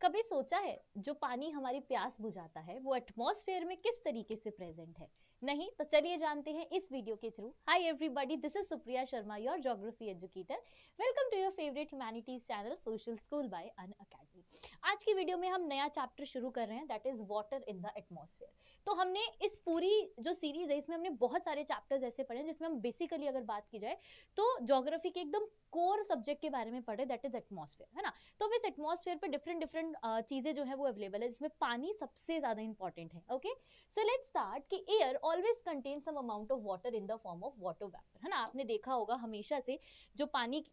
कभी सोचा है जो पानी हमारी प्यास बुझाता है वो एटमॉस्फेयर में किस तरीके से प्रेजेंट है? नहीं तो चलिए जानते हैं इस वीडियो के through. Hi everybody, this is Supriya Sharma, your geography educator. Welcome to your favourite humanities channel social school by Unacademy. आज की वीडियो में हम नया चैप्टर शुरू कर रहे हैं, that is water in the atmosphere. तो हमने इस पूरी जो सीरीज है इसमें हमने बहुत सारे चैप्टर्स ऐसे पढ़े जिसमें हम बेसिकली अगर बात की जाए तो ज्योग्राफी के एकदम कोर सब्जेक्ट के बारे में पढ़े, दैट इज एटमॉस्फेयर, है ना। तो इस एटमॉस्फेयर पे डिफरेंट डिफरेंट चीजें जो है वो अवेलेबल है, जिसमें पानी सबसे ज्यादा इंपॉर्टेंट है। ओके, सो लेट्स स्टार्ट कि air always contain some amount of water in the form of water vapour, है ना। आपने देखा होगा हमेशा से जो पानी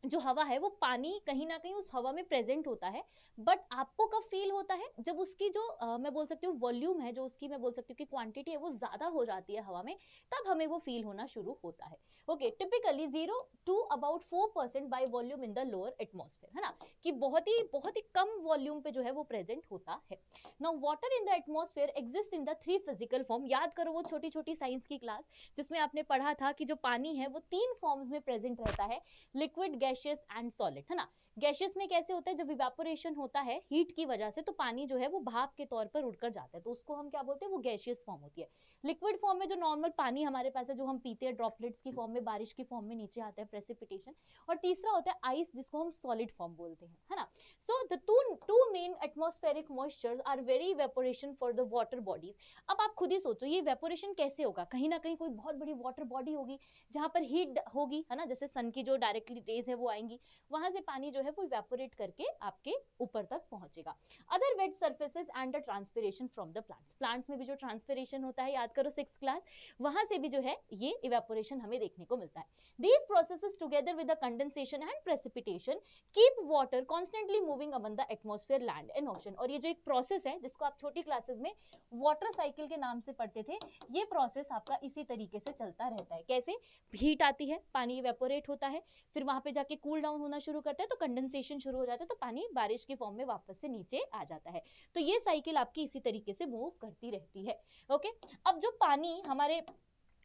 जो हवा है वो पानी कहीं ना कहीं उस हवा में प्रेजेंट होता है। बट आपको कब फील होता है? जब उसकी जो मैं बोल सकती हूँ वॉल्यूम है, जो उसकी मैं बोल सकती हूँ कि क्वांटिटी है वो ज्यादा हो जाती है हवा में, तब हमें वो फील होना शुरू होता है। Okay, typically 0 to about 4% by volume in the lower atmosphere, है ना, कि बहुत ही कम वॉल्यूम पे जो है वो प्रेजेंट होता है। Now water in the atmosphere exist in the 3 physical form. याद करो वो छोटी छोटी साइंस की क्लास जिसमें आपने पढ़ा था कि जो पानी है वो 3 फॉर्म्स में प्रेजेंट रहता है, लिक्विड, गैसियस एंड सॉलिड, है ना। गैसियस में कैसे होता है? जब इवेपोरेशन होता है हीट की वजह से तो पानी जो है वो भाप के तौर पर उड़कर जाता है, तो उसको हम क्या बोलते हैं? वो गैसियस फॉर्म होती है। लिक्विड फॉर्म में जो नॉर्मल पानी हमारे पास है, जो हम पीते हैं ड्रॉपलेट्स की फॉर्म में, बारिश की फॉर्म में नीचे आता है, प्रेसिपिटेशन। और तीसरा होता है आइस, जिसको हम सॉलिड फॉर्म बोलते हैं, है ना। So the two main atmospheric moistures are very evaporation for the water bodies. अब आप खुद ही सोचो ये इवेपोरेशन कैसे होगा? कहीं ना कहीं कोई बहुत बड़ी वाटर बॉडी होगी जहां पर हीट होगी, है ना, जैसे सन की जो डायरेक्टली रेज है वो आएंगी, वहां से पानी जो है वो इवेपोरेट करके आपके ऊपर तक पहुंचेगा। Other wet surfaces and the transpiration from the plants. Plants में भी जो ट्रांसपिरेशन होता है, याद करो 6th क्लास, वहां से भी जो है ये इवेपोरेशन हमें देखने को मिलता है। These processes together with the condensation and precipitation keep water constantly moving among the atmosphere, land and ocean. और ये जो एक प्रोसेस है जिसको आप छोटी क्लासेस में वाटर साइकिल के नाम से पढ़ते थे, ये प्रोसेस आपका इसी तरीके से चलता रहता है। कैसे? हीट आती है, पानी इवेपोरेट होता है, फिर वहां पे जाके कूल डाउन होना शुरू करता है, तो कंडेंसेशन शुरू हो जाता है, तो पानी बारिश की फॉर्म में वापस से नीचे आ जाता है। तो ये साइकिल आपकी इसी तरीके से मूव करती रहती है। ओके, अब जो पानी हमारे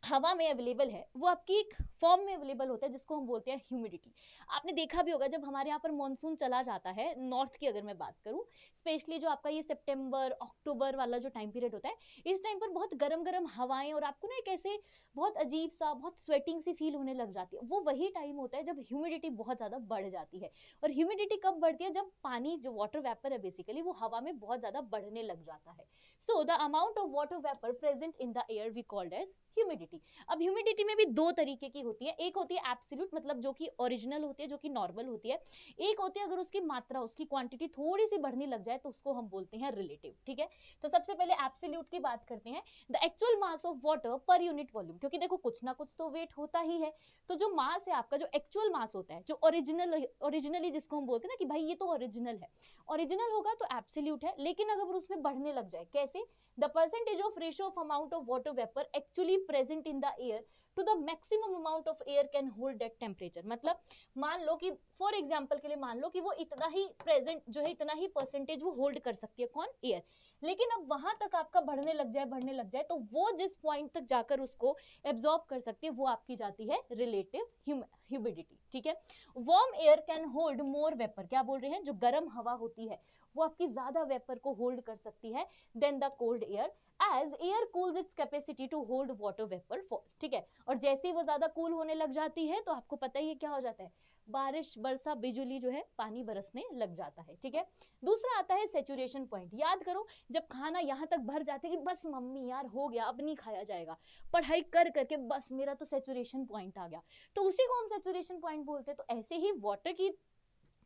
हवा में अवेलेबल है वो आपकी एक फॉर्म में अवेलेबल होता है जिसको हम बोलते हैं ह्यूमिडिटी। आपने देखा भी होगा जब हमारे यहाँ पर मानसून चला जाता है, नॉर्थ की अगर मैं बात करूं, स्पेशली जो आपका ये सितंबर अक्टूबर वाला जो टाइम पीरियड होता है, इस टाइम पर बहुत गरम गरम हवाएं और आपको ना एक ऐसे बहुत अजीब सा, बहुत स्वेटिंग सी फील होने लग जाती है। वो वही टाइम होता है जब ह्यूमिडिटी बहुत ज्यादा बढ़ जाती है। और ह्यूमिडिटी कब बढ़ती है? जब पानी जो वाटर वेपर है बेसिकली वो हवा में बहुत ज्यादा बढ़ने लग जाता है। So the amount of water vapour present in the air we called as humidity. अब ह्यूमिडिटी में भी दो तरीके की होती है, एक होती है एब्सोल्यूट, मतलब जो कि ओरिजिनल होती है, जो कि नॉर्मल होती है। एक होती है अगर उसकी मात्रा, उसकी क्वांटिटी थोड़ी सी बढ़ने लग जाए तो उसको हम बोलते हैं रिलेटिव। ठीक है, तो सबसे पहले एब्सोल्यूट की बात करते हैं। The actual mass of water per unit volume, क्योंकि देखो कुछ ना कुछ तो वेट होता ही है, तो जो मास है आपका, जो एक्चुअल मास होता है, जो ओरिजिनली जिसको हम बोलते हैं ना कि भाई ये तो ओरिजिनल है, ओरिजिनल होगा तो एब्सोल्यूट है। लेकिन अगर उसमें बढ़ने लग जाए, कैसे? The percentage of ratio of amount of water vapour actually present in the air to the maximum amount of air can hold that temperature. मतलब मान लो कि फॉर एग्जांपल के लिए मान लो कि वो इतना ही प्रेजेंट जो है, इतना ही परसेंटेज वो होल्ड कर सकती है, कौन? एयर। लेकिन अब वहां तक आपका बढ़ने लग जाए तो वो जिस पॉइंट तक जाकर उसको एब्जॉर्ब कर सकती है वो आपकी जाती है रिलेटिव ह्यूमिडिटी। ठीक है, warm air can hold more vapour. क्या बोल रहे हैं? जो गर्म हवा होती है वो आपकी ज्यादा वेपर को होल्ड कर सकती है then the cold air, as air cools its capacity to hold water vapor fall। ठीक है, और जैसे ही वो ज्यादा कूल होने लग जाती है तो आपको पता ही है क्या हो जाता है, बारिश, बरसा, बिजली जो है, पानी बरसने लग जाता है। ठीक है, दूसरा आता है सेचुरेशन पॉइंट। याद करो जब खाना यहाँ तक भर जाते कि बस मम्मी यार हो गया, अब नहीं खाया जाएगा, पढ़ाई कर करके बस मेरा तो सेचुरेशन पॉइंट आ गया, तो उसी को हम सेचुरेशन पॉइंट बोलते हैं। तो ऐसे ही वाटर की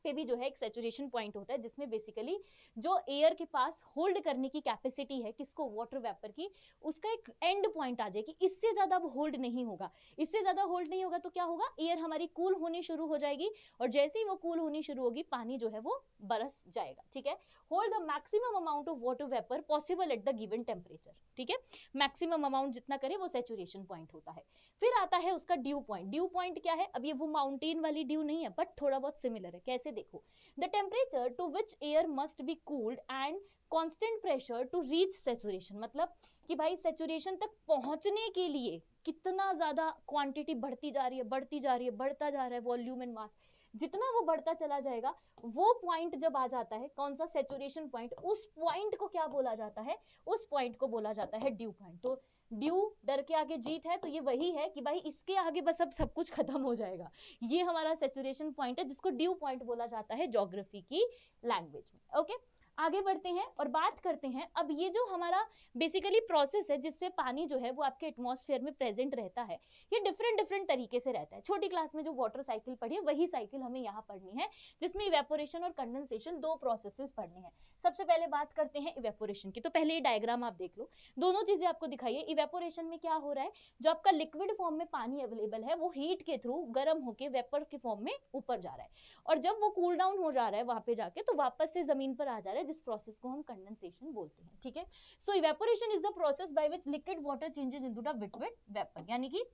पे भी जो है एक सेचुरेशन पॉइंट होता है जिसमें बेसिकली जो एयर के पास होल्ड करने की कैपेसिटी है, किसको? वाटर वेपर की, उसका एक एंड पॉइंट आ जाए कि इससे ज्यादा अब होल्ड नहीं होगा। इससे ज्यादा होल्ड नहीं होगा तो क्या होगा? एयर हमारी कूल होनी शुरू हो जाएगी, और जैसे ही वो कूल होनी शुरू होगी पानी जो है वो बरस जाएगा। ठीक है, hold the maximum amount of water vapour possible at the given temperature. ठीक है, मैक्सिमम अमाउंट जितना करे वो सेचुरेशन पॉइंट होता है। फिर आता है उसका ड्यू पॉइंट। ड्यू पॉइंट क्या है? अब ये वो माउंटेन वाली ड्यू नहीं है, बट थोड़ा बहुत सिमिलर है। कैसे? देखो, the temperature to which air must be cooled and constant pressure to reach saturation. मतलब कि भाई सैचुरेशन तक पहुंचने के लिए कितना ज्यादा क्वांटिटी बढ़ती जा रही है, बढ़ता जा रहा है वॉल्यूम एंड मास, जितना वो बढ़ता चला जाएगा, वो पॉइंट जब आ जाता है, कौन सा, सेचुरेशन पॉइंट, उस पॉइंट को क्या बोला जाता है, उस पॉइंट को बोला जाता है ड्यू पॉइंट। तो ड्यू, डर के आगे जीत है, तो ये वही है कि भाई इसके आगे बस अब सब कुछ खत्म हो जाएगा, ये हमारा सेचुरेशन पॉइंट है, जिसको ड्यू पॉइंट बोला जाता है ज्योग्राफी की लैंग्वेज में। ओके, आगे बढ़ते हैं और बात करते हैं अब ये जो हमारा बेसिकली प्रोसेस है जिससे पानी जो है वो आपके एटमॉस्फेयर में प्रेजेंट रहता है, ये डिफरेंट डिफरेंट तरीके से रहता है। छोटी क्लास में जो वाटर साइकिल पढ़ी है वही साइकिल हमें यहाँ पढ़नी है, जिसमें इवेपोरेशन और कंडेंसेशन दो प्रोसेसेस पढ़ने हैं। सबसे पहले बात करते हैं इवेपोरेशन की, तो पहले ये डायग्राम आप देख लो, दोनों चीजें आपको दिखाइए। इवेपोरेशन में क्या हो रहा है, जो आपका लिक्विड फॉर्म में पानी अवेलेबल है वो हीट के थ्रू गर्म होकर वेपर के फॉर्म में ऊपर जा रहा है, और जब वो कूल डाउन हो जा रहा है वहां पे जाके तो वापस से जमीन पर आ जा रहा है, जिस प्रोसेस को हम कंडेंसेशन बोलते हैं। ठीक है, so evaporation is the process by which liquid water changes into the liquid vapour, यानी कि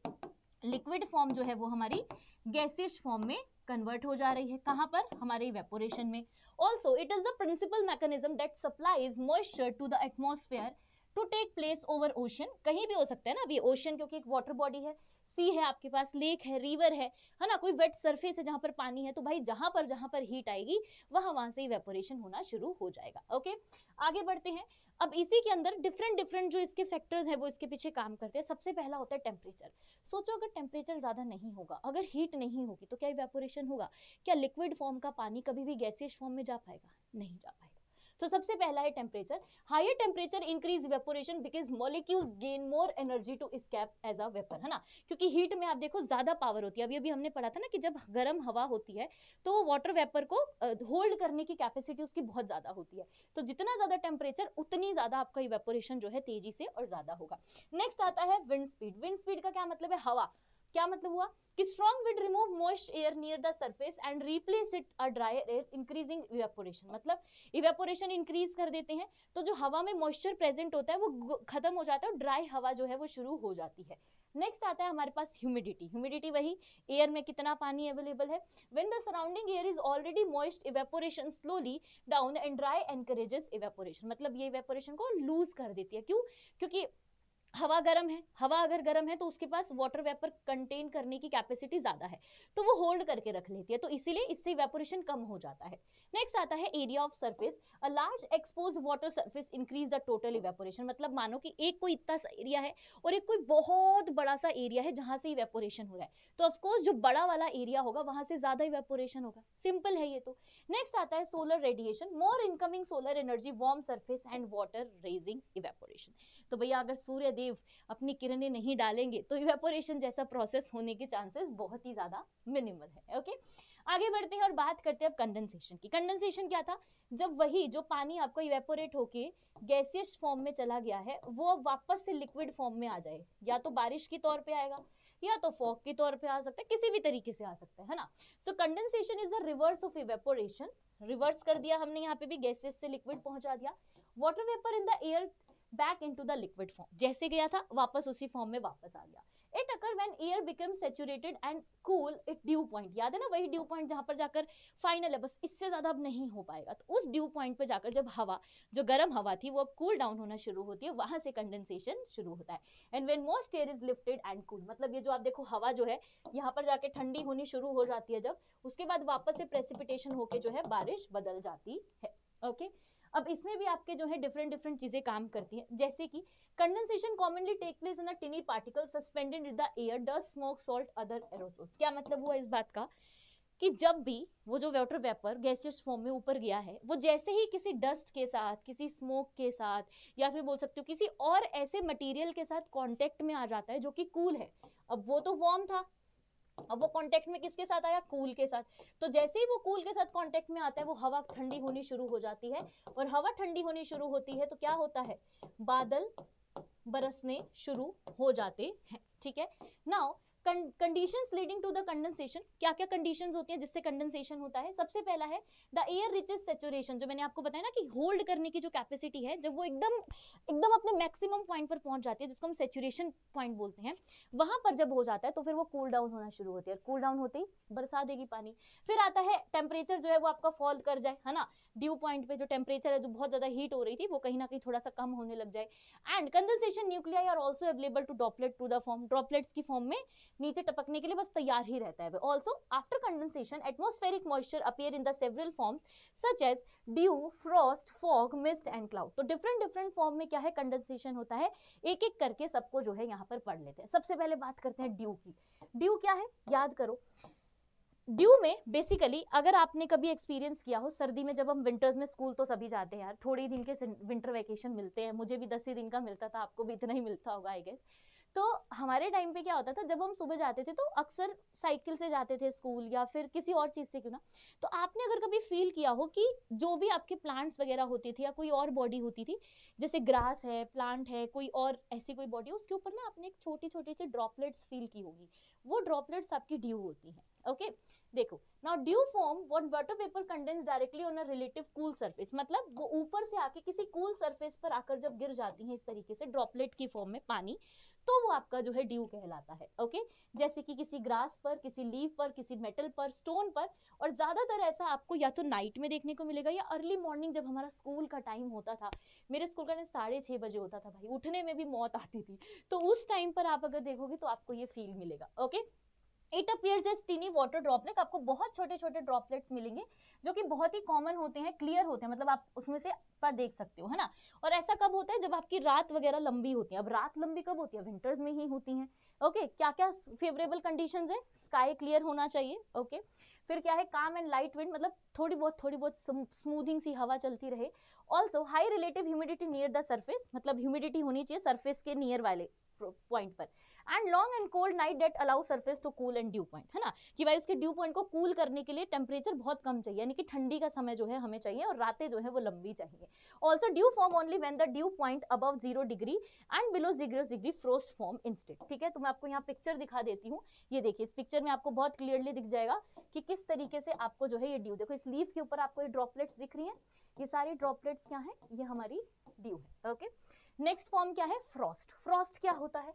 लिक्विड फॉर्म जो है वो हमारी गैसियस फॉर्म में कन्वर्ट हो जा रही है। कहां पर, हमारे इवेपोरेशन में। Also it is the principal mechanism that supplies moisture to the atmosphere to take place over ocean. कहीं भी हो सकता है ना, अभी ओशन क्योंकि एक वाटर बॉडी है, सी है आपके पास, लेक है, रिवर है ना, कोई वेट सरफेस है जहां पर पानी है, तो भाई जहां पर हीट आएगी वहां से इवेपोरेशन होना शुरू हो जाएगा। ओके, आगे बढ़ते हैं। अब इसी के अंदर डिफरेंट डिफरेंट जो इसके फैक्टर्स है वो इसके पीछे काम करते हैं। सबसे पहला होता है टेम्परेचर। सोचो अगर टेम्परेचर ज्यादा नहीं होगा, अगर हीट नहीं होगी तो क्या इवेपोरेशन होगा? क्या लिक्विड फॉर्म का पानी कभी भी गैसियस फॉर्म में जा पाएगा? नहीं जा पाएगा। तो सबसे पहला है temperature. Higher temperature increase evaporation because molecules gain more energy to escape as a vapour, है ना, क्योंकि हीट में आप देखो ज्यादा पावर होती है। अभी हमने पढ़ा था ना कि जब गर्म हवा होती है तो वाटर वेपर को होल्ड करने की कैपेसिटी उसकी बहुत ज्यादा होती है, तो जितना ज्यादा टेम्परेचर उतनी ज्यादा आपका इवेपोरेशन जो है तेजी से और ज्यादा होगा। नेक्स्ट आता है विंड स्पीड। विंड स्पीड का क्या मतलब है? हवा। क्या मतलब हुआ कि strong wind remove moist air near the surface and replace it a dry air increasing evaporation, मतलब इवेपोरेशन इंक्रीज कर देते हैं, तो जो हवा में मॉइस्चर प्रेजेंट होता है वो खत्म हो जाता है और ड्राई हवा जो है वो शुरू हो जाती है। नेक्स्ट आता है हमारे पास ह्यूमिडिटी। ह्यूमिडिटी वही एयर में कितना पानी अवेलेबल है। When the surrounding air is already moist evaporation slowly down and dry encourages evaporation, मतलब ये इवेपोरेशन को लूज कर देती है। क्यों? क्योंकि हवा गर्म है, हवा अगर गर्म है तो उसके पास वाटर वेपर कंटेन करने की कैपेसिटी ज्यादा है, तो वो होल्ड करके रख लेती है, तो इसीलिए इससे इवेपोरेशन कम हो जाता है। नेक्स्ट आता है area of surface. A large expose water surface increase the total evaporation, मतलब मानो कि एक कोई इतना सा एरिया है और एक कोई बहुत बड़ा सा एरिया है जहां से इवेपोरेशन हो रहा है, तो ऑफकोर्स जो बड़ा वाला एरिया होगा वहां से ज्यादा इवेपोरेशन होगा। सिंपल है ये तो। नेक्स्ट आता है solar radiation. More incoming solar energy warm surface and water raising evaporation. तो भैया अगर सूर्य देव अपनी किरणें नहीं डालेंगे तो इवेपोरेशन जैसा प्रोसेस होने के चांसेस बहुत ही ज्यादा मिनिमल है। ओके, आगे बढ़ते हैं और बात करते हैं अब कंडेंसेशन की। कंडेंसेशन क्या था? जब वही जो पानी आपको इवेपोरेट होके गैसियस फॉर्म में चला गया है वो वापस से लिक्विड फॉर्म में आ जाए, या तो बारिश के तौर पे आएगा या तो फॉग के तौर पे आ सकता है, किसी भी तरीके से आ सकता है ना। So condensation is the reverse of evaporation. Reverse कर दिया हमने, यहाँ पे भी गैसियस से लिक्विड पहुंचा दिया। Water vapour in the air back into the liquid form, जैसे गया था वापस उसी फॉर्म में वापस आ गया। It occur when air becomes saturated and cool it due point, याद है ना वही ड्यू पॉइंट जहां पर जाकर फाइनल है, बस इससे ज्यादा अब नहीं हो पाएगा, तो उस ड्यू पॉइंट पे जाकर जब हवा, जो गर्म हवा थी वो अब कूल डाउन होना शुरू होती है, वहां से कंडेंसेशन शुरू होता है। And when most air is lifted and cool, मतलब ये जो आप देखो हवा जो है यहाँ पर जाके ठंडी होनी शुरू हो जाती है, जब उसके बाद वापस से प्रेसिपिटेशन होके जो है बारिश बदल जाती है। ओके, अब इसमें भी आपके जो है डिफरेंट डिफरेंट चीजें काम करती हैं, जैसे कि condensation commonly take place in a tiny particle suspended in the air, dust, smoke, salt, other aerosols. क्या मतलब हुआ इस बात का कि जब भी वो जो वाटर वेपर गैसियस फॉर्म में ऊपर गया है वो जैसे ही किसी डस्ट के साथ, किसी स्मोक के साथ, या फिर बोल सकते हो किसी और ऐसे मटेरियल के साथ कांटेक्ट में आ जाता है जो कि कूल है। अब वो तो वार्म था, अब वो कांटेक्ट में किसके साथ आया? कूल के साथ। तो जैसे ही वो कूल के साथ कांटेक्ट में आता है वो हवा ठंडी होनी शुरू हो जाती है, और हवा ठंडी होनी शुरू होती है तो क्या होता है? बादल बरसने शुरू हो जाते हैं। ठीक है, now conditions leading to the condensation. क्या क्या कंडीशंस होती हैं जिससे कंडेंसेशन होता है? सबसे पहला है द एयर रिचेस सैचुरेशन, जो मैंने आपको बताया ना कि होल्ड करने की जो कैपेसिटी है, जब वो एकदम एकदम अपने मैक्सिमम पॉइंट पर पहुंच जाती है, जिसको हम सैचुरेशन पॉइंट बोलते हैं, वहां पर जब हो जाता है तो फिर वो कूल डाउन होना शुरू होती है, कूल डाउन होते ही बरसा देगी पानी। फिर आता है टेम्परेचर जो है वो आपका फॉल कर जाए, है ना, ड्यू पॉइंट पे जो टेम्परेचर है, जो बहुत ज्यादा हीट हो रही थी, वो कहीं ना कहीं थोड़ा सा कम होने लग जाए। And condensation nuclei are also available to droplet to the form, droplets की फॉर्म में नीचे टपकने के लिए बस तैयार ही रहता है। Also after condensation atmospheric moisture appear in the several forms such as dew, frost, fog, mist and cloud. तो डिफरेंट डिफरेंट फॉर्म में क्या है कंडेंसेशन होता है, एक एक करके सबको जो है यहाँ पर पढ़ लेते हैं। सबसे पहले बात करते हैं ड्यू की। ड्यू क्या है याद करो। ड्यू में बेसिकली अगर आपने कभी एक्सपीरियंस किया हो, सर्दी में जब हम विंटर्स में स्कूल तो सभी जाते हैं यार, थोड़े ही दिन के विंटर वेकेशन मिलते हैं, मुझे भी 10 ही दिन का मिलता था, आपको भी इतना ही मिलता होगा आई गेस। तो हमारे टाइम पे क्या होता था, जब हम सुबह जाते थे तो अक्सर साइकिल से जाते थे स्कूल या फिर किसी और चीज से क्यों ना, तो आपने अगर कभी फील किया हो कि जो भी आपके प्लांट्स वगैरह होती थी या कोई और बॉडी होती थी, जैसे ग्रास है, प्लांट है, कोई और ऐसी कोई बॉडी, उसके ऊपर ना आपने एक छोटी छोटी सी ड्रॉपलेट्स फील की होगी, वो ड्रॉपलेट्स आपकी ड्यू होती है। ओके देखो, now due form what water vapour condense directly on a relative cool surface, मतलब वो ऊपर से आके किसी कूल सरफेस पर आकर जब गिर जाती है इस तरीके से ड्रॉपलेट की फॉर्म में पानी, तो वो आपका जो है ड्यू कहलाता है। ओके जैसे कि किसी ग्रास पर, किसी लीफ पर, किसी मेटल पर, स्टोन पर, और ज्यादातर ऐसा आपको या तो नाइट में देखने को मिलेगा या अर्ली मॉर्निंग जब हमारा स्कूल का टाइम होता था। मेरे स्कूल का 6:30 बजे होता था भाई, उठने में भी मौत आती थी, तो उस टाइम पर आप अगर देखोगे तो आपको ये फील मिलेगा। Okay it appears as tiny water droplet, आपको बहुत छोटे छोटे ड्रॉपलेट्स मिलेंगे जो कि बहुत ही कॉमन होते हैं, क्लियर होते हैं, मतलब आप उसमें से पर देख सकते हो, है ना। और ऐसा कब होता है, जब आपकी रात वगैरह लंबी होती है। अब रात लंबी कब होती है, विंटर्स में ही होती है। ओके क्या क्या फेवरेबल कंडीशंस है, स्काई क्लियर होना चाहिए। ओके फिर क्या है, काम एंड लाइट विंड, मतलब थोड़ी बहुत स्मूथिंग सी हवा चलती रहे। Also high relative humidity near the surface, मतलब ह्यूमिडिटी होनी चाहिए सरफेस के नियर वाले पॉइंट पर। And long and cold night that allow surface to cool and dew point, है ना, कि भाई उसके ड्यू पॉइंट को कूल करने के लिए टेम्परेचर बहुत कम चाहिए, यानी कि ठंडी का समय जो है हमें चाहिए और रातें जो है वो लंबी चाहिए। Also due form only when the due point above 0 degree and below 0 degree frost form instead. ठीक है, तो मैं आपको यहाँ पिक्चर दिखा देती हूँ। ये देखिए, इस पिक्चर में आपको बहुत क्लियरली दिख जाएगा कि किस तरीके से आपको जो है ये ड्यू, देखो इस लीफ के ऊपर आपको ये ड्रॉपलेट्स दिख रही है, ये सारी ड्रॉपलेट्स क्या है, ये हमारी ड्यू है। ओके नेक्स्ट फॉर्म क्या है, फ्रॉस्ट। फ्रॉस्ट क्या होता है,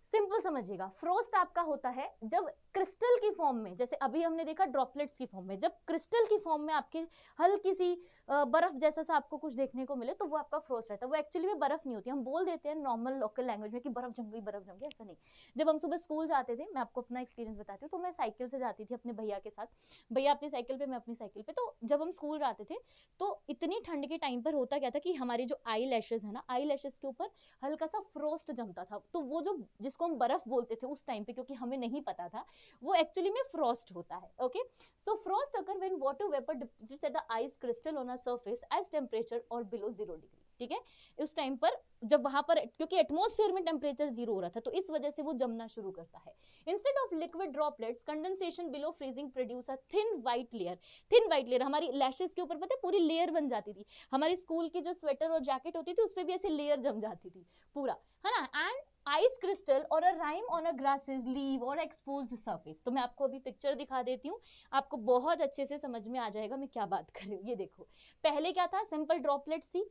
सिंपल समझिएगा, फ्रोस्ट आपका होता है जब क्रिस्टल की फॉर्म में, जैसे अभी हमने देखा ड्रॉपलेट्स की फॉर्म में, जब क्रिस्टल की फॉर्म में आपकी हल्की सी बर्फ जैसा सा आपको कुछ देखने को मिले, तो वो आपका फ्रोस्ट रहता है। वो एक्चुअली में बर्फ नहीं होती, हम बोल देते हैं नॉर्मल लोकल लैंग्वेज में कि बर्फ जम गई, बर्फ जम गई, ऐसा नहीं। जब हम सुबह स्कूल जाते थे, मैं आपको अपना एक्सपीरियंस बताती हूँ, तो मैं साइकिल से जाती थी अपने भैया के साथ, भैया अपनी साइकिल पे, मैं अपनी साइकिल पे। तो जब हम स्कूल जाते थे तो इतनी ठंड के टाइम पर होता क्या था कि हमारी जो आई लैशेज है ना, आई लैशेज के ऊपर हल्का सा फ्रोस्ट जमता था, तो वो जो जिसको हम बर्फ बोलते थे उस टाइम पे, क्योंकि हमें नहीं पता था, वो एक्चुअली में फ्रॉस्ट होता है। Okay so frost occur when water vapour deposits at the ice crystal on a surface as temperature और बिलो 0 डिग्री। ठीक है, उस टाइम पर जब वहां पर, क्योंकि एटमॉस्फेयर में टेम्परेचर 0 हो रहा था, तो इस वजह से वो जमना शुरू करता है। Instead of liquid droplets condensation below freezing produce a thin white layer. Thin white layer, हमारी लैशेस के ऊपर पता है पूरी लेयर बन जाती थी, हमारी स्कूल की जो स्वेटर और जैकेट होती थी उस पर भी ऐसे लेयर जम जाती थी पूरा, है ना। एंड आइस क्रिस्टल और अ rhyme on a grasses leave और एक्सपोज्ड सरफेस। तो मैं आपको अभी पिक्चर दिखा देती हूँ, आपको बहुत अच्छे से समझ में आ जाएगा मैं क्या बात कर रही हूँ। ये देखो, पहले क्या था, सिंपल ड्रॉपलेट्स थी,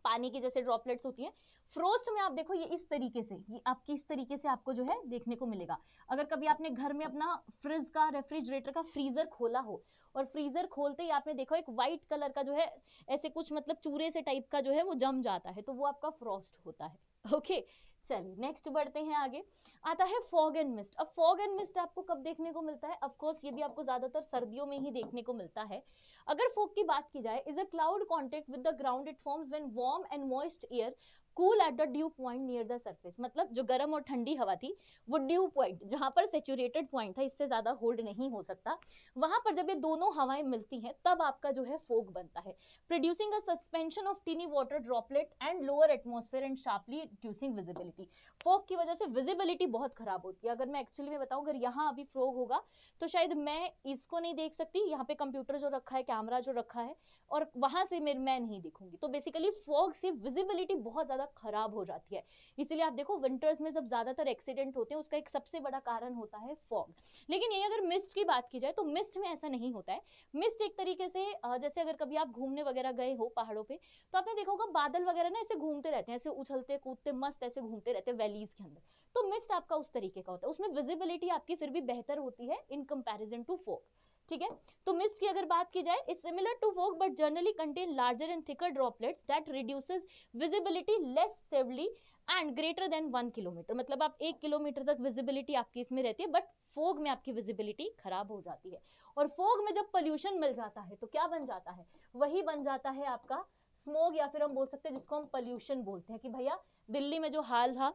पानी की जैसे ड्रॉपलेट्स होती हैं। फ्रोस्ट में आप देखो ये इस तरीके से, ये आपकी इस तरीके से आपको जो है देखने को मिलेगा। अगर कभी आपने घर में अपना फ्रिज का, रेफ्रिजरेटर का फ्रीजर खोला हो, और फ्रीजर खोलते ही आपने देखा एक व्हाइट कलर का जो है ऐसे कुछ मतलब चूरे से टाइप का जो है वो जम जाता है, तो वो आपका फ्रॉस्ट होता है। ओके चलिए नेक्स्ट बढ़ते हैं आगे। आता है फॉग एंड मिस्ट। अब फॉग एंड मिस्ट आपको कब देखने को मिलता है, ऑफ कोर्स ये भी आपको ज्यादातर सर्दियों में ही देखने को मिलता है। अगर फॉग की बात की जाए, is a cloud contact with the ground, it forms when warm and moist air cool at the due point near the surface. मतलब जो गर्म और ठंडी हवा थी, वो ड्यू पॉइंट जहां पर सेचुरेटेड पॉइंट था, इससे ज्यादा होल्ड नहीं हो सकता, वहां पर जब ये दोनों हवाएं मिलती हैं तब आपका जो है फोग बनता है, producing a suspension of tiny water droplet and lower atmosphere and sharply reducing visibility. Fog की वजह से विजिबिलिटी बहुत खराब होती है। अगर मैं एक्चुअली में बताऊं, अगर यहाँ अभी फॉग होगा तो शायद मैं इसको नहीं देख सकती, यहाँ पे कंप्यूटर जो रखा है, कैमरा जो रखा है, और वहां से मैं नहीं दिखूंगी, तो बेसिकली फॉग से विजिबिलिटी बहुत ज्यादा खराब हो जाती है। इसीलिए आप देखो विंटर्स में जब ज्यादातर एक्सीडेंट होते हैं उसका एक सबसे बड़ा कारण होता है फॉग। लेकिन यही अगर मिस्ट की बात की जाए तो मिस्ट में ऐसा नहीं होता है। मिस्ट एक तरीके से जैसे अगर कभी आप घूमने वगैरह गए हो पहाड़ों पे, तो आपने देखा होगा बादल वगैरह ना ऐसे घूमते रहते हैं, ऐसे उछलते कूदते मस्त ऐसे घूमते रहते हैं वैलीज के अंदर, तो मिस्ट आपका उस तरीके का होता है, उसमें विजिबिलिटी आपकी फिर भी बेहतर होती है इन कंपैरिजन टू फॉग। ठीक है। तो मिस्ट की अगर बात की जाए, is similar to fog but generally contain larger and thicker droplets that reduces visibility less severely and greater than 1 kilometre. मतलब आप 1 किलोमीटर तक विजिबिलिटी आपकी इसमें रहती है, बट फोग में आपकी विजिबिलिटी खराब हो जाती है। और फोग में जब पोल्यूशन मिल जाता है तो क्या बन जाता है, वही बन जाता है आपका स्मोग, या फिर हम बोल सकते हैं जिसको हम पोल्यूशन बोलते हैं। कि भैया दिल्ली में जो हाल था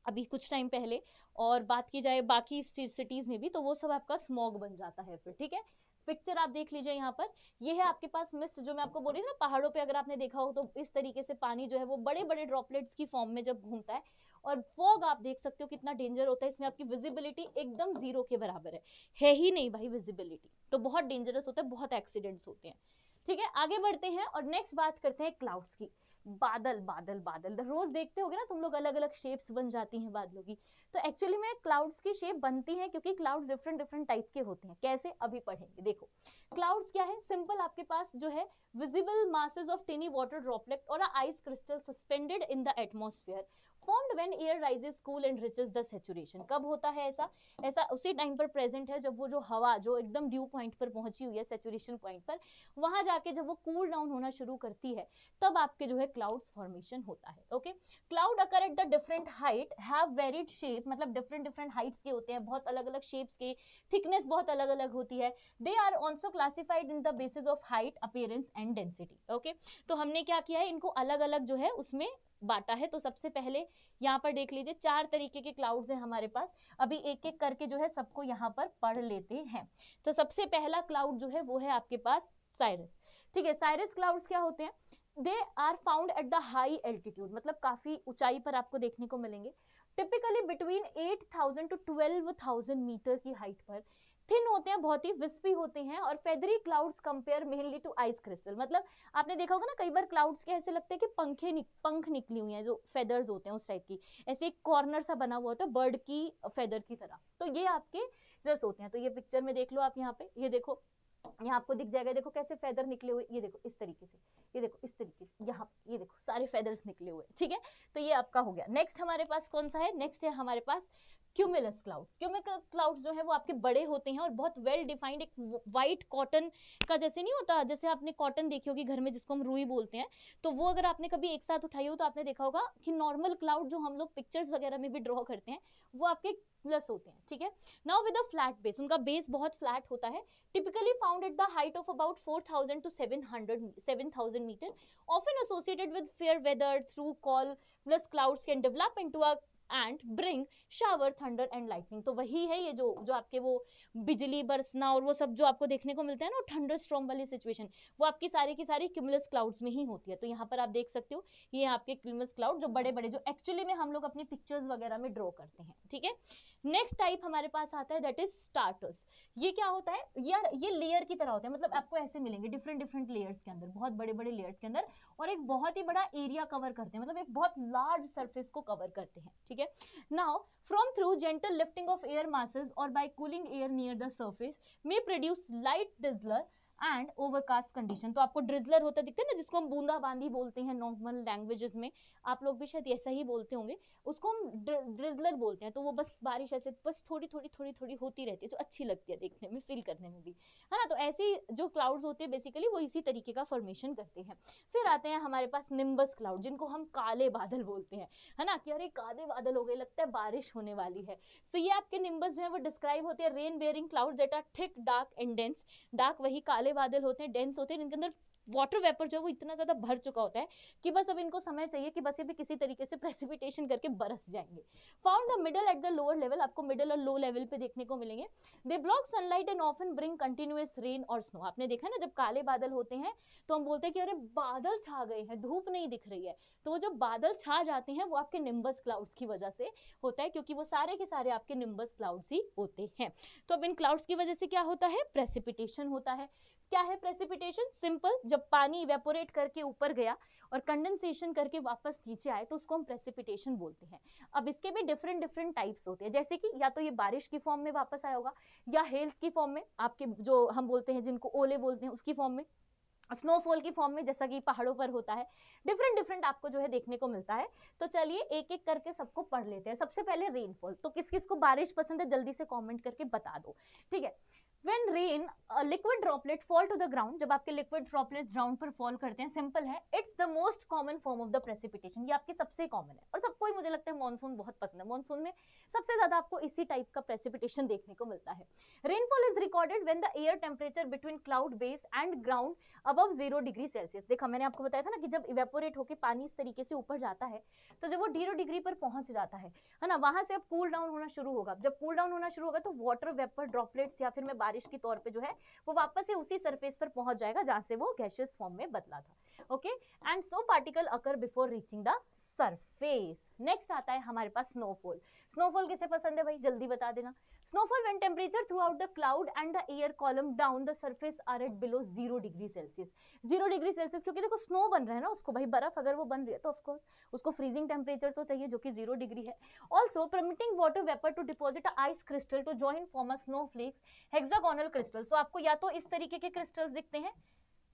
अभी कुछ टाइम पहले, और बात की जाए बाकी सिटीज में भी, तो वो सब आपका स्मॉग बन जाता है फिर। ठीक है, पिक्चर आप देख लीजिए यहाँ पर, ये है आपके पास मिस्ट, जो मैं आपको बोल रही थी ना पहाड़ों पे अगर आपने देखा हो तो इस तरीके से पानी जो है वो बड़े बड़े ड्रॉपलेट्स की फॉर्म में जब घूमता है। और फॉग आप देख सकते हो कितना डेंजर होता है, इसमें आपकी विजिबिलिटी एकदम जीरो के बराबर है ही नहीं भाई विजिबिलिटी, तो बहुत डेंजरस होता है, बहुत एक्सीडेंट्स होते हैं। ठीक है, आगे बढ़ते हैं और नेक्स्ट बात करते हैं क्लाउड्स की। बादल बादल बादल रोज देखते होगे ना तुम लोग, अलग अलग शेप्स बन जाती हैं बादलों की। तो एक्चुअली में क्लाउड्स की शेप बनती है क्योंकि क्लाउड्स डिफरेंट डिफरेंट टाइप के होते हैं। कैसे, अभी पढ़ेंगे। देखो क्लाउड्स क्या है, सिंपल आपके पास जो है visible masses of tiny water droplet और ice crystal suspended in the atmosphere formed when air rises cool and reaches the saturation। कब होता है ऐसा, ऐसा उसी टाइम पर प्रेजेंट है जब वो जो हवा जो एकदम ड्यू पॉइंट पर पहुंची हुई है, सैचुरेशन पॉइंट पर, वहां जाके जब वो कूल डाउन होना शुरू करती है, तब आपके जो है क्लाउड्स फॉर्मेशन होता है। Okay, cloud occur at the different height have varied shape, मतलब डिफरेंट डिफरेंट हाइट्स के होते हैं, बहुत अलग अलग शेप्स के, थिकनेस बहुत अलग अलग होती है। They are also classified in the basis of height, appearance and density. Okay, तो हमने क्या किया है, इनको अलग अलग जो है उसमें बांटा है। तो सबसे पहले यहाँ पर देख लीजिए 4 तरीके के क्लाउड्स हैं हमारे पास। अभी एक एक करके जो है सबको यहाँ पर पढ़ लेते हैं। तो सबसे पहला क्लाउड जो है वो है आपके पास साइरस। ठीक है, साइरस क्लाउड्स क्या होते हैं, they are found at the high altitude, मतलब काफी ऊंचाई पर आपको देखने को मिलेंगे। टिपिकली बिटवीन 8,000 टू 12,000 मीटर की हाइट पर। थिन होते हैं, बहुत ही विस्पी होते हैं, और feathery clouds compare mainly to ice crystal. मतलब आपने देखा होगा ना कई बार क्लाउड्स के ऐसे लगते हैं कि पंख निकली हुई हैं, जो फेदर्स होते हैं उस टाइप की, ऐसे एक कॉर्नर सा बना हुआ होता है बर्ड की फेदर की तरह। तो ये आपके जस्ट होते हैं। तो ये पिक्चर में देख लो आप, यहाँ पे ये देखो, यहाँ आपको दिख जाएगा, देखो कैसे फेदर निकले हुए, ये देखो इस तरीके से, ये देखो इस तरीके से, यहाँ ये देखो सारे फेदर्स निकले हुए। ठीक है, तो ये आपका हो गया। नेक्स्ट हमारे पास कौन सा है, नेक्स्ट है हमारे पास क्यूमुलस क्लाउड्स। क्यूमुलस क्लाउड्स जो है वो आपके बड़े होते हैं और बहुत वेल डिफाइंड, एक व्हाइट कॉटन का जैसे नहीं होता, जैसे आपने कॉटन देखी होगी घर में जिसको हम रुई बोलते हैं, तो वो अगर आपने कभी एक साथ उठाई हो तो आपने देखा होगा कि नॉर्मल क्लाउड जो हम लोग पिक्चर्स वगैरह में भी ड्रॉ करते हैं वो आपके प्लस होते हैं। ठीक है, now with a flat base, उनका बेस बहुत फ्लैट होता है। Typically found at the height of about 4,000 to 7,000 metre, often associated with fair weather through call plus clouds can develop into a and bring shower thunder and lightning. तो वही है ये जो आपके वो बिजली बरसना और वो सब जो आपको देखने को मिलता है ना, थंडर स्टॉर्म वाली सिचुएशन, वो आपकी सारी की सारी क्यूमुलस क्लाउड्स में ही होती है। तो यहाँ पर आप देख सकते हो ये आपके क्यूमुलस क्लाउड जो बड़े बड़े, जो एक्चुअली में हम लोग अपनी पिक्चर्स वगैरह में ड्रॉ करते हैं। ठीक है, नेक्स्ट टाइप हमारे पास आता है दैट इज स्टार्टर्स। ये क्या होता है यार, ये लेयर की तरह होते हैं, मतलब आपको ऐसे मिलेंगे डिफरेंट डिफरेंट लेयर्स के अंदर, बहुत बड़े बड़े लेयर्स के अंदर, और एक बहुत ही बड़ा एरिया कवर करते हैं, मतलब एक बहुत लार्ज सरफेस को कवर करते हैं। ठीक है, now from through gentle lifting of air masses or by cooling air near the surface may produce light drizzler and overcast condition. तो आपको ड्रिजलर होता दिखता है ना, जिसको हम बूंदा बांदी बोलते हैं नॉर्मल लैंग्वेजेस में, आप लोग भी शायद ऐसा ही बोलते होंगे, उसको हम ड्रिजलर बोलते हैं। तो वो बस बारिश ऐसे बस थोड़ी थोड़ी थोड़ी थोड़ी होती रहती है, तो अच्छी लगती है देखने में, फील करने में भी, है ना। तो ऐसी जो क्लाउड्स होते हैं बेसिकली वो इसी तरीके का फॉर्मेशन करते हैं। फिर आते हैं हमारे पास निम्बस क्लाउड, जिनको हम काले बादल बोलते हैं, है ना, कि अरे काले बादल हो गए, लगता है बारिश होने वाली है। सो ये आपके निम्बस जो है वो डिस्क्राइब होते हैं rain bearing cloud that are thick dark and dense. Dark वही काले बादल होते हैं, डेंस होते हैं, इनके अंदर वाटर वेपर जो है वो इतना ज्यादा भर चुका होता है कि बस अब इनको समय चाहिए कि बस ये भी किसी तरीके से प्रेसिपिटेशन करके बरस जाएंगे। Found the middle at the lower level, आपको मिडल और लो लेवल पे देखने को मिलेंगे। They block sunlight and often bring continuous rain और स्नो। आपने देखा ना जब काले बादल होते हैं तो हम बोलते हैं कि अरे बादल छा गए हैं, धूप नहीं दिख रही है। तो वो जब बादल छा जाते हैं वो आपके निम्बस क्लाउड्स की वजह से होता है, क्योंकि वो सारे के सारे आपके निम्बस क्लाउड्स ही होते हैं। तो अब इन क्लाउड्स की वजह से क्या होता है, प्रेसिपिटेशन होता है। क्या है प्रेसिपिटेशन, सिंपल, जब पानी इवेपोरेट करके ऊपर गया और कंडेंसेशन करके वापस नीचे आए तो उसको हम प्रेसिपिटेशन बोलते हैं। अब इसके भी डिफरेंट डिफरेंट टाइप्स होते हैं, जैसे कि या तो ये बारिश की फॉर्म में वापस आया होगा, या हेल्स की फॉर्म में, आपके जो हम बोलते हैं जिनको ओले बोलते हैं उसकी फॉर्म में, स्नोफॉल की फॉर्म में, जैसा कि पहाड़ों पर होता है। डिफरेंट डिफरेंट आपको जो है देखने को मिलता है। तो चलिए एक एक करके सबको पढ़ लेते हैं। सबसे पहले रेनफॉल, तो किस किस को बारिश पसंद है जल्दी से कमेंट करके बता दो। ठीक है, When rain liquid droplet fall to the ground, जब आपके liquid droplets ground पर fall करते हैं, सिंपल है, it's the most common form of the precipitation, ये आपके सबसे कॉमन है और सबको ही मुझे लगता है मॉनसून बहुत पसंद है। मॉनसून में सबसे ज्यादा आपको इसी टाइप का प्रेसिपिटेशन देखने को मिलता है। Rainfall is recorded when the air temperature between cloud base and ground above 0 degree Celsius. देखा मैंने आपको बताया था ना कि जब इवेपोरेट होकर पानी इस तरीके से ऊपर जाता है तो जब वो 0 डिग्री पर पहुंच जाता है ना, वहां से अब कूल डाउन होना शुरू होगा। जब कूल डाउन होना शुरू होगा तो वाटर वेपर ड्रॉपलेट्स या फिर मैं बारिश के तौर पे जो है वो वापस से उसी सरफेस पर पहुंच जाएगा जहां से वो गैसियस फॉर्म में बदला था। Okay, and so particle occur before reaching the surface. Next आता है हमारे पास स्नोफॉल। स्नोफॉल किसे पसंद है भाई, जल्दी बता देना। Snowfall when temperature throughout the cloud and the air column down the surface are at below 0 degree Celsius. 0 degree Celsius, क्योंकि देखो स्नो बन रहा है ना उसको, भाई बर्फ अगर वो बन रही है तो ऑफकोर्स उसको फ्रीजिंग टेम्परेचर तो चाहिए जो कि 0 डिग्री है। Also permitting water vapour to deposit ice crystal to join form a snowflakes hexagonal crystal. तो आपको या तो इस तरीके के क्रिस्टल्स दिखते हैं,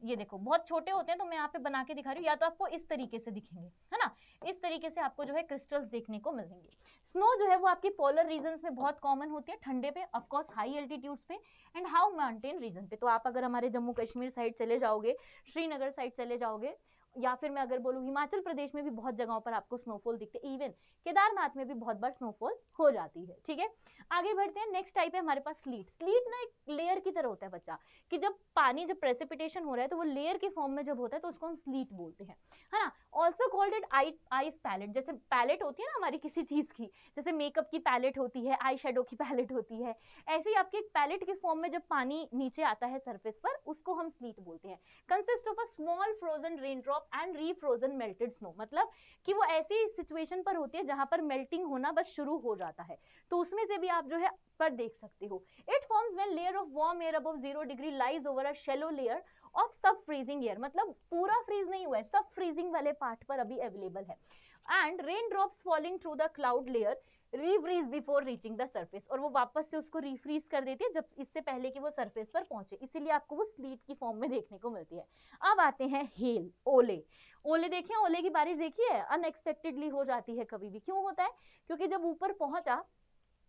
ये देखो बहुत छोटे होते हैं तो मैं यहाँ पे बना के दिखा रही हूँ, या तो आपको इस तरीके से दिखेंगे, है ना, इस तरीके से आपको जो है क्रिस्टल्स देखने को मिलेंगे। स्नो जो है वो आपकी पोलर रीजन्स में बहुत कॉमन होती है, ठंडे पे, ऑफ कोर्स हाई एल्टीट्यूड्स पे एंड हाउ माउंटेन रीजन पे। तो आप अगर हमारे जम्मू कश्मीर साइड चले जाओगे, श्रीनगर साइड चले जाओगे, या फिर मैं अगर बोलूँ हिमाचल प्रदेश में भी बहुत जगहों पर आपको स्नोफॉल दिखते हैं, इवन केदारनाथ में भी बहुत बार स्नोफॉल हो जाती है। ठीक है, आगे बढ़ते हैं। नेक्स्ट टाइप है हमारे पास स्लीट। स्लीट ना एक लेयर की तरह होता है बच्चा, कि जब पानी जब प्रेसिपिटेशन हो रहा है तो वो लेयर के फॉर्म में जब होता है तो उसको हम स्लीट बोलते हैं, है ना। Also called it ice pellet. जैसे पैलेट होती है ना हमारी किसी चीज की, जैसे मेकअप की पैलेट होती है, आई शेडो की पैलेट होती है, ऐसे ही आपके एक पैलेट के फॉर्म में जब पानी नीचे आता है सरफेस पर उसको हम स्लीट बोलते हैं। Consist of a small frozen rain drop and refrozen melted snow. मतलब कि वो ऐसी सिचुएशन पर होती है जहां पर मेल्टिंग होना बस शुरू हो जाता है, तो उसमें से भी आप जो है पर देख सकते हो। It forms when layer of warm air above 0 degree lies over a shallow layer of सब फ्रीजिंग एयर। मतलब पूरा फ्रीज नहीं हुआ है, सब फ्रीजिंग वाले पार्ट पर अभी अवेलेबल है। And rain drops falling through the cloud layer refreeze before reaching the surface. और वो वापस से उसको रीफ्रीज कर देती है जब इससे पहले कि वो सरफेस पर पहुंचे, इसीलिए आपको वो स्लीट की फॉर्म में देखने को मिलती है। अब आते हैं हेल, ओले। ओले देखिए, ओले की बारिश देखी है, अनएक्सपेक्टेडली हो जाती है कभी भी। क्यों होता है, क्योंकि जब ऊपर पहुंचा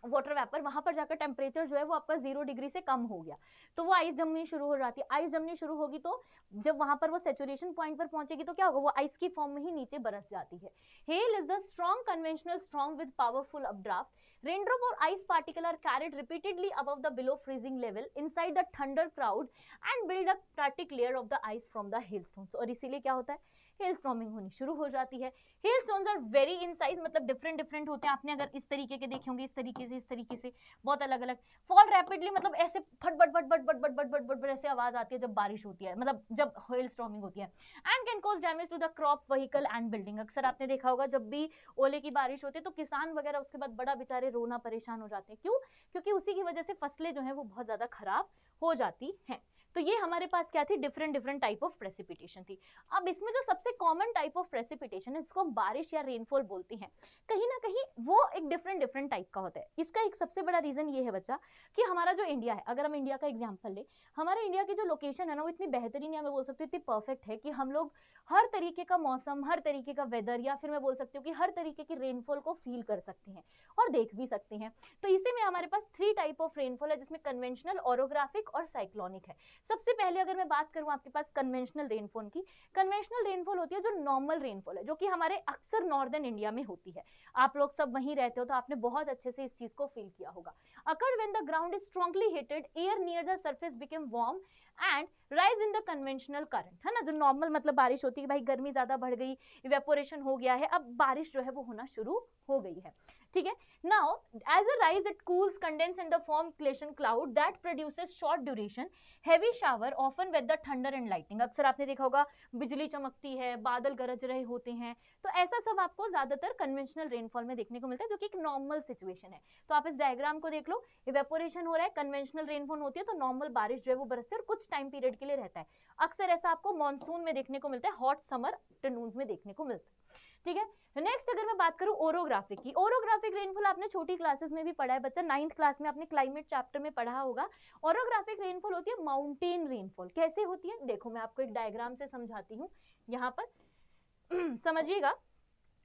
वाटर वेपर, वहां पर जाकर टेम्परेचर जो है वो आपका 0 डिग्री से कम हो गया, तो वो आइस जमनी शुरू हो जाती है। आइस जमनी शुरू होगी तो जब वहां पर वो सैचुरेशन पॉइंट पर पहुंचेगी तो क्या होगा, वो आइस की फॉर्म में ही नीचे बरस जाती है। Hail is the strong conventional strong with powerful updraft. Raindrop और ice particle are carried repeatedly above the below freezing level inside the thunder cloud and build a static layer of the ice from the hailstones. और इसीलिए क्या होता है, hello storming होनी शुरू हो जाती है। Hail stones are very in size, मतलब डिफरेंट डिफरेंट होते हैं। आपने अगर इस तरीके के देखे होंगे, इस तरीके से बहुत अलग अलग। फॉल रैपिडली, मतलब ऐसे फट but but but but but but but but ऐसे आवाज आती है जब बारिश होती है, मतलब जब हेल स्टॉर्मिंग होती है। And can cause damage to the crop, vehicle and building. अक्सर आपने देखा होगा जब भी ओले की बारिश होती है तो किसान वगैरह उसके बाद बड़ा बेचारे रोना परेशान हो जाते हैं। क्यों, क्योंकि उसी की वजह से फसलें जो है वो बहुत ज्यादा खराब हो जाती हैं। तो ये हमारे पास क्या थी, different different type of precipitation थी। अब इसमें जो सबसे कॉमन टाइप ऑफ प्रेसिपिटेशन है जिसको हम बारिश या रेनफॉल बोलते हैं, कहीं ना कहीं वो एक डिफरेंट डिफरेंट टाइप का होता है। इसका एक सबसे बड़ा रीजन ये है बच्चा कि हमारा जो इंडिया है, अगर हम इंडिया का एग्जांपल ले, हमारे इंडिया की जो लोकेशन है ना वो इतनी बेहतरीन है, मैं बोल सकती हूँ इतनी परफेक्ट है कि हम लोग हर तरीके का मौसम, हर तरीके का वेदर, या फिर मैं बोल सकती हूँ कि हर तरीके की रेनफॉल को फील कर सकते हैं और देख भी सकते हैं। तो इसी में हमारे पास 3 टाइप ऑफ रेनफॉल है, जिसमें कन्वेंशनल, ओरोग्राफिक और साइक्लोनिक है। सबसे पहले अगर मैं बात करूं आपके पास कन्वेंशनल रेनफॉल की, कन्वेंशनल रेनफॉल होती है जो नॉर्मल रेनफॉल है, जो कि हमारे अक्सर नॉर्दर्न इंडिया में होती है। आप लोग सब वहीं रहते हो तो आपने बहुत अच्छे से इस चीज को फील किया होगा। Occur when the ground is strongly heated, air near the surface become warm and rise in the conventional current, है ना। जो नॉर्मल मतलब बारिश होती है, भाई गर्मी ज्यादा बढ़ गई, इवेपोरेशन हो गया है, अब बारिश जो है वो होना शुरू हो गई है। ठीक है, now as a rise it cools condense in the form क्लेशन cloud that produces short duration heavy shower often with the thunder and lightning. अक्सर आपने देखा होगा बिजली चमकती है, बादल गरज रहे होते हैं, तो ऐसा सब आपको ज्यादातर कन्वेंशनल रेनफॉल में देखने को मिलता है, जो कि एक नॉर्मल सिचुएशन है। तो आप इस डायग्राम को देख लो, इवेपोरेशन हो रहा है, कन्वेंशनल रेनफॉल होती है, तो नॉर्मल बारिश जो है वो बरसती है और कुछ टाइम पीरियड के लिए रहता है। अक्सर ऐसा आपको मानसून में देखने को मिलता है, हॉट समर आफ्टरनून्स में देखने को मिलता है। ठीक है, नेक्स्ट अगर मैं बात करूं ओरोग्राफिक की, ओरोग्राफिक रेनफॉल आपने छोटी क्लासेस में भी पढ़ा है बच्चा, 9th क्लास में आपने क्लाइमेट चैप्टर में पढ़ा होगा। ओरोग्राफिक रेनफॉल होती है माउंटेन रेनफॉल। कैसे होती है, देखो मैं आपको एक डायग्राम से समझाती हूँ यहाँ पर समझिएगा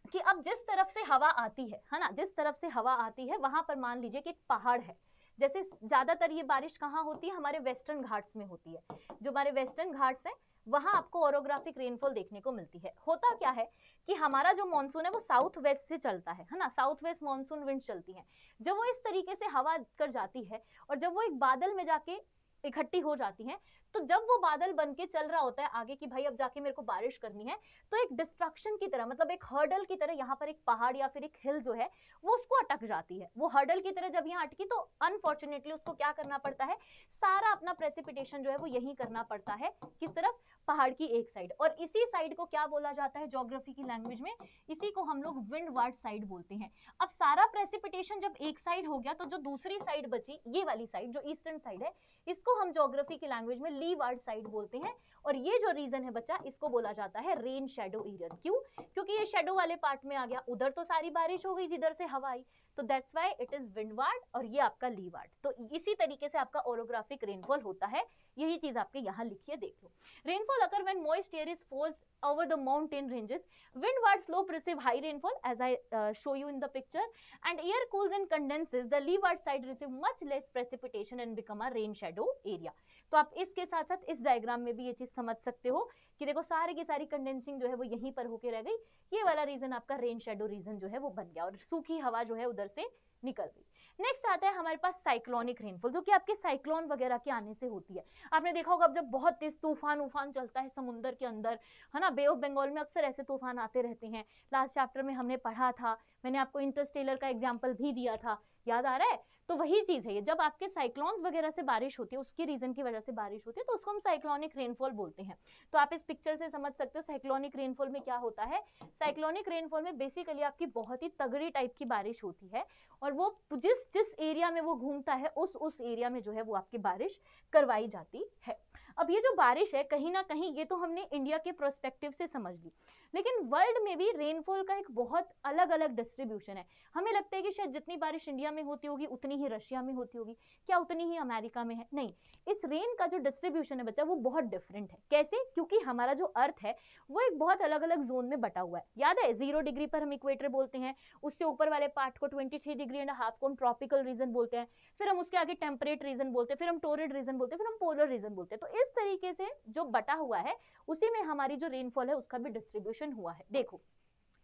कि अब जिस तरफ से हवा आती है ना, जिस तरफ से हवा आती है वहां पर मान लीजिए कि एक पहाड़ है, जैसे ज्यादातर ये बारिश कहाँ होती है, हमारे वेस्टर्न घाट्स में होती है। जो हमारे वेस्टर्न घाट्स है वहां आपको ओरोग्राफिक रेनफॉल देखने को मिलती है। होता क्या है कि हमारा जो मानसून है वो साउथ वेस्ट से चलता है ना, साउथ वेस्ट मानसून विंड चलती है। जब वो इस तरीके से हवा कर जाती है और जब वो एक बादल में जाके इकट्ठी हो जाती है, तो जब वो बादल बन के चल रहा होता है आगे कि भाई अब जाके मेरे को बारिश करनी है, तो एक डिस्ट्रक्शन की तरह, मतलब एक हर्डल की तरह यहाँ पर एक पहाड़ या फिर एक हिल जो है वो उसको अटक जाती है। वो हर्डल की तरह जब यहाँ अटकी तो अनफॉर्चुनेटली उसको क्या करना पड़ता है, सारा अपना प्रेसिपिटेशन जो है वो यही करना पड़ता है, किस तरफ, पहाड़ की एक साइड। और इसी साइड को क्या बोला जाता है ज्योग्राफी की लैंग्वेज में, इसी को हम लोग विंडवार्ड साइड बोलते हैं। अब सारा प्रेसिपिटेशन जब एक साइड हो गया तो जो दूसरी साइड बची, ये वाली साइड जो ईस्टर्न साइड है, इसको हम ज्योग्राफी की लैंग्वेज में लीवार्ड साइड बोलते हैं। और ये जो रीजन है बच्चा, इसको बोला जाता है रेन शेडो एरिया। क्यों? क्योंकि ये शेडो वाले पार्ट में आ गया, उधर तो सारी बारिश हो गई जिधर से हवा आई, तो that's why it is windward और ये आपका लीवार्ड। तो इसी तरीके से आपका ओरोग्राफिक रेनफॉल होता है। यही चीज आपके यहाँ लिखी है, देख लो। Rainfall occur when moist air is forced over the mountain ranges. Windward slope receive high rainfall as I show you in the picture, and air cools and condenses. The leeward side receive much less precipitation and become a rain shadow area. तो आप इसके साथ साथ इस diagram में भी ये चीज समझ सकते हो कि देखो सारी की सारी कंडेंसिंग जो है वो यहीं पर होके रह गई। ये वाला रीजन आपका रेन शेडो रीजन जो है वो बन गया और सूखी हवा जो है उधर से निकल गई। नेक्स्ट आता है हमारे पास साइक्लोनिक रेनफॉल, जो कि आपके साइक्लोन वगैरह के आने से होती है। आपने देखा होगा जब बहुत तेज तूफान उफान चलता है समुद्र के अंदर, है ना, बे ऑफ बंगाल में अक्सर ऐसे तूफान आते रहते हैं। लास्ट चैप्टर में हमने पढ़ा था, मैंने आपको इंटरस्टेलर का एग्जांपल भी दिया था, याद आ रहा है? तो वही चीज है ये, जब आपके साइक्लोन्स वगैरह से बारिश होती है, उसके रीजन की वजह से बारिश होती है, तो उसको हम साइक्लोनिक रेनफॉल बोलते हैं। तो आप इस पिक्चर से समझ सकते हो साइक्लोनिक रेनफॉल में क्या होता है। साइक्लोनिक रेनफॉल में बेसिकली आपकी बहुत ही तगड़ी टाइप की बारिश होती है और वो जिस जिस एरिया में वो घूमता है उस एरिया में जो है वो आपकी बारिश करवाई जाती है। अब ये जो बारिश है कहीं ना कहीं ये तो हमने इंडिया के प्रोस्पेक्टिव से समझ ली, लेकिन वर्ल्ड में भी रेनफॉल का एक बहुत अलग अलग डिस्ट्रीब्यूशन है। हमें लगता है कि शायद जितनी बारिश इंडिया में होती होगी उतनी ही रशिया में होती होगी, क्या उतनी ही अमेरिका में है? नहीं, इस रेन का जो डिस्ट्रीब्यूशन है बच्चा वो बहुत डिफरेंट है। कैसे? क्योंकि हमारा जो अर्थ है वो एक बहुत अलग अलग जोन में बटा हुआ है। याद है 0 डिग्री पर हम इक्वेटर बोलते हैं, उससे ऊपर वाले पार्ट को 23 डिग्री एंड हाफ को हम ट्रॉपिकल रीजन बोलते हैं, फिर हम उसके आगे टेम्परेट रीजन बोलते हैं, फिर हम टोरिड रीजन बोलते हैं, फिर हम पोलर रीजन बोलते हैं। तो इस तरीके से जो बटा हुआ है उसी में हमारी जो रेनफॉल है उसका भी डिस्ट्रीब्यूशन हुआ है। देखो,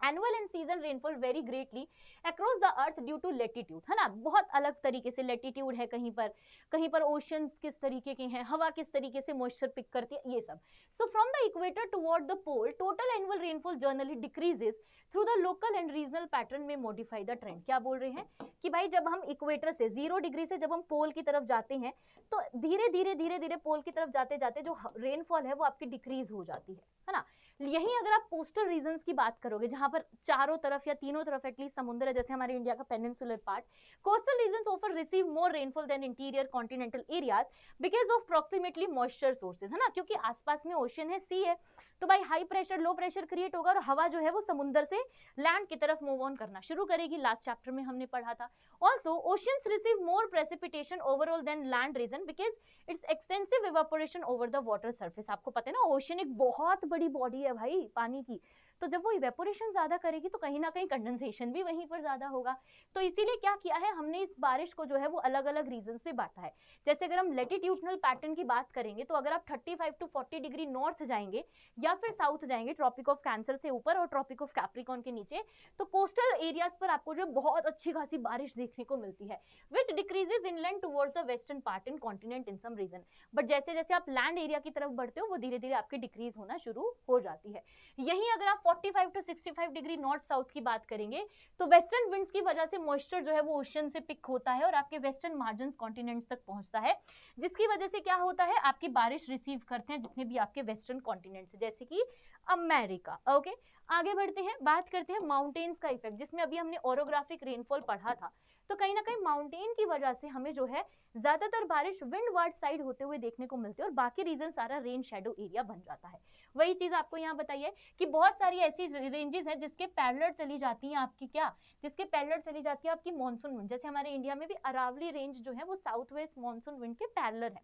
annual and season rainfall very greatly across the earth due to latitude, है ना, बहुत अलग तरीके से लेटीट्यूड है, कहीं पर ओशंस किस तरीके के हैं, हवा किस तरीके से मॉइस्चर पिक करती है, ये सब। So from the equator toward the pole total annual rainfall generally decreases through the local and regional pattern may modify the trend. क्या बोल रहे हैं कि भाई जब हम इक्वेटर से 0 डिग्री से जब हम पोल की तरफ जाते हैं तो धीरे धीरे पोल की तरफ जाते जाते जो रेनफॉल है वो आपकी डिक्रीज हो जाती है ना। यही अगर आप कोस्टल रीजन्स की बात करोगे जहां पर चारों तरफ या तीनों तरफ एटलीस्ट समुद्र है, जैसे हमारे इंडिया का peninsular part, coastal regions offer receive more rainfall than interior continental areas because of proximately moisture sources, है ना, क्योंकि आसपास में ओशन है, सी है, तो भाई high pressure low pressure create होगा और हवा जो है वो समुद्र से लैंड की तरफ मूव ऑन करना शुरू करेगी। लास्ट चैप्टर में हमने पढ़ा था। Also oceans receive more precipitation overall than land region because its extensive evaporation over the water surface. आपको पता है ना ओशन एक बहुत बड़ी बॉडी है भाई पानी की, तो जब वो इवेपोरेशन ज्यादा करेगी तो कहीं ना कहीं कंडेंसेशन भी वहीं पर ज्यादा होगा। तो इसीलिए क्या किया है हमने, इस बारिश को जो है वो अलग अलग रीजन्स में बांटा है। जैसे अगर हम लेटिट्यूडनल पैटर्न की बात करेंगे तो अगर आप 35 टू 40 डिग्री नॉर्थ जाएंगे या फिर साउथ जाएंगे ट्रॉपिक ऑफ कैंसर से ऊपर और ट्रॉपिक ऑफ कैप्रिकॉर्न के नीचे, तो कोस्टल एरियाज पर आपको जो बहुत अच्छी खासी बारिश देखने को मिलती है, which decreases inland towards the western part in continent in some region. But जैसे जैसे आप लैंड एरिया की तरफ बढ़ते हो वो धीरे धीरे आपकी डिक्रीज होना शुरू हो जाती है। यहीं अगर आप 45 टू 65 डिग्री नॉर्थ साउथ की बात करेंगे तो वेस्टर्न विंड्स की वजह से मॉइस्चर जो है वो ओशन से पिक होता है और आपके वेस्टर्न मार्जिन कॉन्टिनेंट्स तक पहुंचता है, जिसकी वजह से क्या होता है आपकी बारिश रिसीव करते हैं जितने भी आपके वेस्टर्न कॉन्टिनेंट्स जैसे कि अमेरिका। ओके, आगे बढ़ते हैं, बात करते हैं माउंटेन्स का इफेक्ट, जिसमें अभी हमने ओरोग्राफिक रेनफॉल पढ़ा था। तो कहीं ना कहीं माउंटेन की वजह से हमें जो है ज्यादातर बारिश विंडवार्ड साइड होते हुए देखने को मिलती है और बाकी रीजन सारा रेन शेडो एरिया बन जाता है। वही चीज आपको यहाँ बताइए कि बहुत सारी ऐसी रेंजेस हैं जिसके पैरेलल चली जाती हैं आपकी, क्या, जिसके पैरेलल चली जाती है आपकी मॉनसून विंड। जैसे हमारे इंडिया में भी अरावली रेंज जो है वो साउथ वेस्ट मॉनसून विंड के पैरेलल है,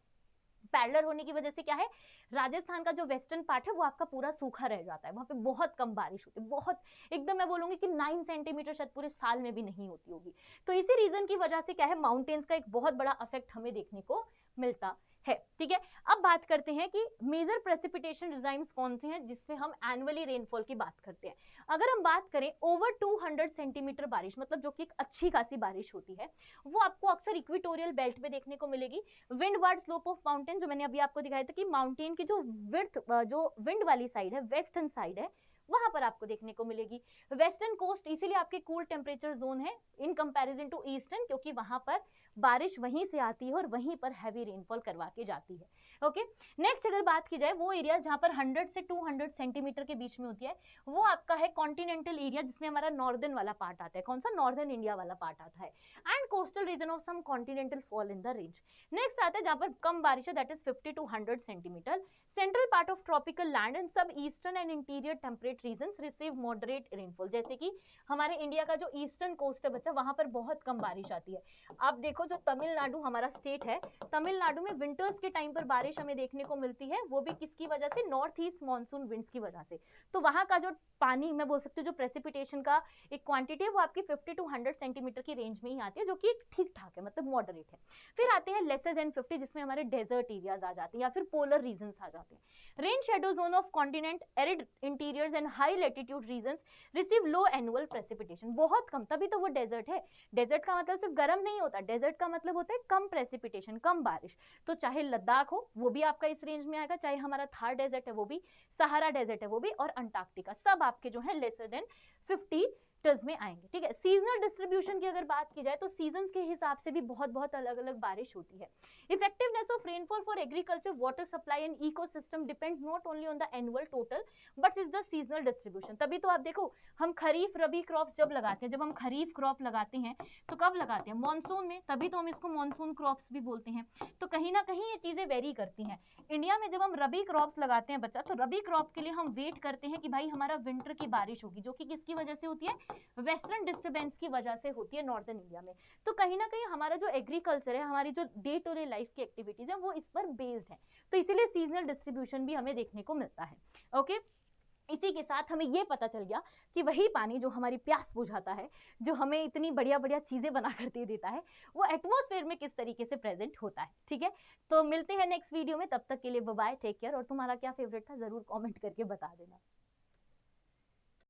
पैरेलल होने की वजह से क्या है, राजस्थान का जो वेस्टर्न पार्ट है वो आपका पूरा सूखा रह जाता है, वहां पे बहुत कम बारिश होती है, बहुत एकदम मैं बोलूंगी कि 9 सेंटीमीटर शायद पूरे साल में भी नहीं होती होगी। तो इसी रीजन की वजह से क्या है, माउंटेन्स का एक बहुत बड़ा इफेक्ट हमें देखने को मिलता है। ठीक है, अब बात करते हैं कि मेजर प्रेसिपिटेशन रिजाइम्स कौन से हैं जिसमें हम एनुअली रेनफॉल की बात करते हैं। अगर हम बात करें ओवर 200 सेंटीमीटर बारिश, मतलब जो कि एक अच्छी खासी बारिश होती है, वो आपको अक्सर इक्वेटोरियल बेल्ट में देखने को मिलेगी। विंडवार्ड स्लोप ऑफ माउंटेन, जो मैंने अभी आपको दिखाया था कि माउंटेन की जो विड्थ, जो विंड वाली साइड है, वेस्टर्न साइड है, वहां पर आपको देखने को मिलेगी। वेस्टर्न कोस्ट इसीलिए आपके कूल टेम्परेचर जोन है इन कंपैरिजन टू ईस्टर्न, क्योंकि वहां पर बारिश वहीं से आती है और वहीं पर हैवी रेनफॉल करवा के जाती है। ओके, नेक्स्ट अगर बात की जाए वो एरिया जहां पर 100 से 200 सेंटीमीटर के बीच में होती है, वो आपका है कॉन्टिनेंटल एरिया, जिसमें हमारा नॉर्दर्न वाला पार्ट आता है। कौन सा? नॉर्दर्न इंडिया वाला पार्ट आता है। And coastal region of some continental fall in the range. Next आता है जहां पर कम बारिश है, that is 50 to 100 centimetre. Central part of tropical land and sub eastern and interior temperate regions receive moderate rainfall. जैसे कि हमारे इंडिया का जो ईस्टर्न कोस्ट है बच्चा, वहां पर बहुत कम बारिश आती है। आप देखो जो तमिलनाडु हमारा स्टेट है, तमिलनाडु में विंटर्स के टाइम पर बारिश हमें देखने को मिलती है, वो भी किसकी वजह से? नॉर्थ ईस्ट मानसून विंड्स की वजह से। तो वहां का जो पानी, मैं बोल सकती हूँ जो प्रेसिपिटेशन का एक क्वांटिटी है, वो आपकी 50 to 100 सेंटीमीटर की रेंज में ही आती है, जो कि ठीक ठाक है, मतलब मॉडरेट है। फिर आते हैं लेसर देन 50, जिसमें हमारे डेजर्ट एरियाज आ जाते हैं या फिर पोलर रीजन आ जाते हैं। Rain shadow zone of continent, arid interiors and high latitude regions receive low annual precipitation. बहुत कम, तभी तो वो डेजर्ट है। डेजर्ट का मतलब सिर्फ गर्म नहीं होता, डेजर्ट का मतलब होता है कम प्रेसिपिटेशन, कम बारिश। तो चाहे लद्दाख हो, वो भी आपका इस रेंज में आएगा, चाहे हमारा थार डेजर्ट है वो भी, सहारा डेजर्ट है वो भी, और अंटार्कटिका, सब आपके जो है लेसर देन 50 में आएंगे। ठीक है, सीजनल डिस्ट्रीब्यूशन की अगर बात की जाए तो सीजन्स के हिसाब से भी बहुत बहुत अलग अलग बारिश होती है। Effectiveness of rainfall for agriculture, water supply and ecosystem depends not only on the annual total but is the seasonal distribution. तभी तो आप देखो, हम खरीफ रबी क्रॉप्स जब लगाते हैं, जब हम खरीफ क्रॉप लगाते हैं तो कब लगाते हैं? मॉनसून में, तभी तो हम इसको मॉनसून क्रॉप्स भी बोलते हैं। तो कहीं ना कहीं ये चीजें वेरी करती हैं। इंडिया में जब हम रबी क्रॉप्स लगाते हैं बच्चा, तो रबी क्रॉप के लिए हम वेट करते हैं कि भाई हमारा विंटर की बारिश होगी, जो कि किसकी वजह से होती है? वेस्टर्न डिस्टर्बेंस की वजह से होती है नॉर्दर्न इंडिया में। तो कहीं ना कहीं हमारा जो एग्रीकल्चर है, हमारी जो डे टू डे लाइफ की एक्टिविटीज है, वो इस पर बेस्ड है। तो इसीलिए सीजनल डिस्ट्रीब्यूशन भी हमें देखने को मिलता है। ओके, इसी के साथ हमें ये पता चल गया कि वही पानी जो हमारी प्यास बुझाता है, जो हमें इतनी बढ़िया बढ़िया चीजें बना कर दे देता है, वो एटमॉस्फेयर में किस तरीके से प्रेजेंट होता है। ठीक है, तो मिलते हैं नेक्स्ट वीडियो में, तब तक के लिए बाय बाय, टेक केयर। और तुम्हारा क्या फेवरेट था जरूर कमेंट करके बता देना।